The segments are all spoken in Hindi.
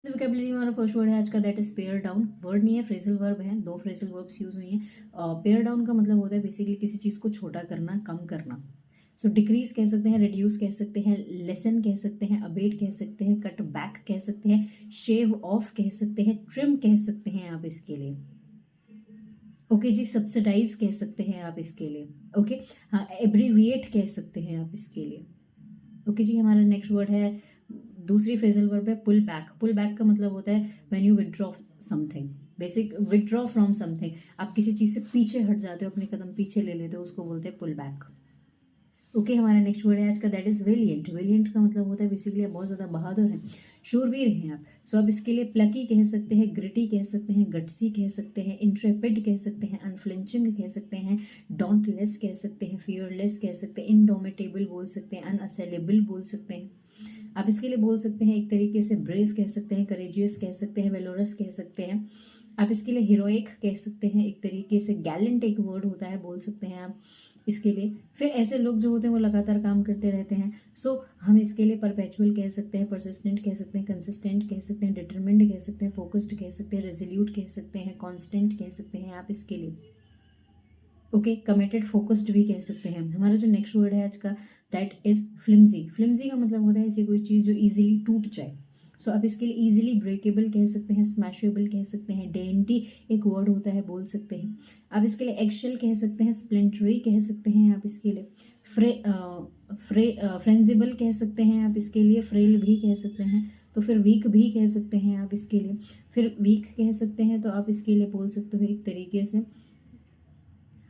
वोकैबुलरी में हमारा फर्स्ट वर्ड है आज का, that is pair down. Word नहीं है, फ्रेजल वर्ब है, दो फ्रेजल वर्ब्स यूज हुई हैं। पेयर डाउन का मतलब होता है बेसिकली किसी चीज़ को छोटा करना, कम करना। सो डिक्रीज कह सकते हैं, रिड्यूस कह सकते हैं, लेसन कह सकते हैं, अबेट कह सकते हैं, कट बैक कह सकते हैं, शेव ऑफ कह सकते हैं, ट्रिम कह सकते हैं आप इसके लिए। ओके जी, सब्सिडाइज कह सकते हैं आप इसके लिए। ओके हाँ, एब्रीविएट कह सकते हैं आप इसके लिए। ओके जी, हमारा नेक्स्ट वर्ड है, दूसरी फ्रेजल वर्ब है पुल बैक। पुल बैक का मतलब होता है when you withdraw something, basic withdraw from something. आप किसी चीज़ से पीछे हट जाते हो, अपने कदम पीछे ले लेते हो, उसको बोलते हैं पुल बैक। ओके हमारा नेक्स्ट वर्ड है आज का, दैट इज वेलिएंट। वेलिएंट का मतलब होता है बेसिकली बहुत ज़्यादा बहादुर हैं, शूरवीर हैं आप। सो आप इसके लिए प्लकी कह सकते हैं, ग्रिटी कह सकते हैं, गट्सी कह सकते हैं, इंट्रेपिड कह सकते हैं, अनफ्लिंचिंग कह सकते हैं, डोंटलेस कह सकते हैं, फियरलेस कह सकते हैं, इनडोमिटेबल बोल सकते हैं, अनअसेलेबल बोल सकते हैं। आप इसके लिए बोल सकते हैं एक तरीके से ब्रेव कह सकते हैं, करेजियस कह सकते हैं, वेलोरस कह सकते हैं। आप इसके लिए हीरोइक कह सकते हैं, एक तरीके से गैलेंट एक वर्ड होता है, बोल सकते हैं आप इसके लिए। फिर ऐसे लोग जो होते हैं वो लगातार काम करते रहते हैं, सो हम इसके लिए परपेचुअल कह सकते हैं, परसिस्टेंट कह सकते हैं, कंसिस्टेंट कह सकते हैं, डिटरमिन्ड कह सकते हैं, फोकस्ड कह सकते हैं, रेजोल्यूट कह सकते हैं, कॉन्स्टेंट कह सकते हैं आप इसके लिए। ओके कमिटेड फोकस्ड भी कह सकते हैं। हमारा जो नेक्स्ट वर्ड है आज का, दैट इज फ्लिमजी। फ्लिमजी का मतलब होता है ऐसी कोई चीज़ जो इजीली टूट जाए। सो आप इसके लिए इजीली ब्रेकेबल कह सकते हैं, स्मैशेबल कह सकते हैं, डेंटी एक वर्ड होता है, बोल सकते हैं। आप इसके लिए एगशेल कह सकते हैं, स्प्लिंटरी कह सकते हैं आप इसके लिए। फ्रेंजिबल कह सकते हैं आप इसके लिए, फ्रेल भी कह सकते हैं। तो फिर वीक भी कह सकते हैं आप इसके लिए। फिर वीक कह सकते हैं तो आप इसके लिए बोल सकते हो एक तरीके से,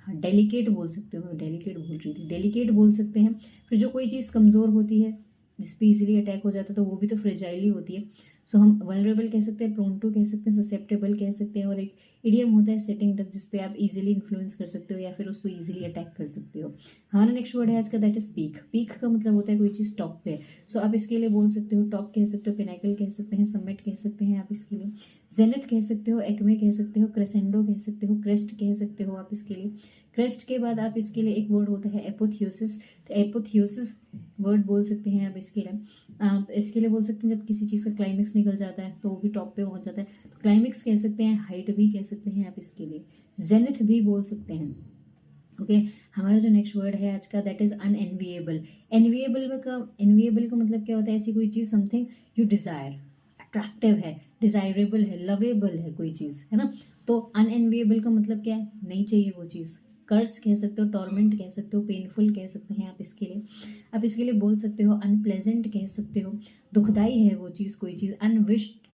हाँ डेलिकेट बोल सकते हो, मैं डेलिकेट बोल रही थी, डेलिकेट बोल सकते हैं। फिर जो कोई चीज़ कमज़ोर होती है, जिस पे इजीली अटैक हो जाता है, तो वो भी तो फ्रेजाइल ही होती है। सो हम वल्नरेबल कह सकते हैं, प्रोन टू कह सकते हैं, ससेप्टेबल कह सकते हैं, और एक इडियम होता है सेटिंग डक, जिस पे आप इजीली इन्फ्लुएंस कर सकते हो या फिर उसको इजीली अटैक कर सकते हो। हमारा नेक्स्ट वर्ड है आज का, दैट इज पीक। पीक का मतलब होता है कोई चीज़ टॉप पे है। सो आप इसके लिए बोल सकते हो, टॉप कह सकते हो, पिनाकल कह सकते हैं, समिट कह सकते हैं आप इसके लिए। जेनिथ कह सकते हो, एक्मे कह सकते हो, क्रेसेंडो कह सकते हो, क्रेस्ट कह सकते हो आप इसके लिए। क्रेस्ट के बाद आप इसके लिए एक वर्ड होता है एपोथियोसिस। तो एपोथियोसिस वर्ड बोल सकते हैं आप इसके लिए। आप इसके लिए बोल सकते हैं जब किसी चीज़ का क्लाइमेक्स निकल जाता है तो वो भी टॉप पे पहुंच जाता है, तो क्लाइमेक्स कह सकते हैं, हाइट भी कह सकते हैं आप इसके लिए, जेनिथ भी बोल सकते हैं। ओके हमारा जो नेक्स्ट वर्ड है आज का, दैट इज अनएनविएबल। एनविएबल का मतलब क्या होता है, ऐसी कोई चीज़ समथिंग यू डिज़ायर, अट्रैक्टिव है, डिज़ायरेबल है, लवेबल है कोई चीज़, है ना। तो अनएनविएबल का मतलब क्या है, नहीं चाहिए वो चीज़। कर्स कह सकते हो, टॉर्मेंट कह सकते हो, पेनफुल कह सकते हैं आप इसके लिए। आप इसके लिए बोल सकते हो अनप्लेजेंट कह सकते हो, दुखदाई है वो चीज़, कोई चीज़। अनविश्ड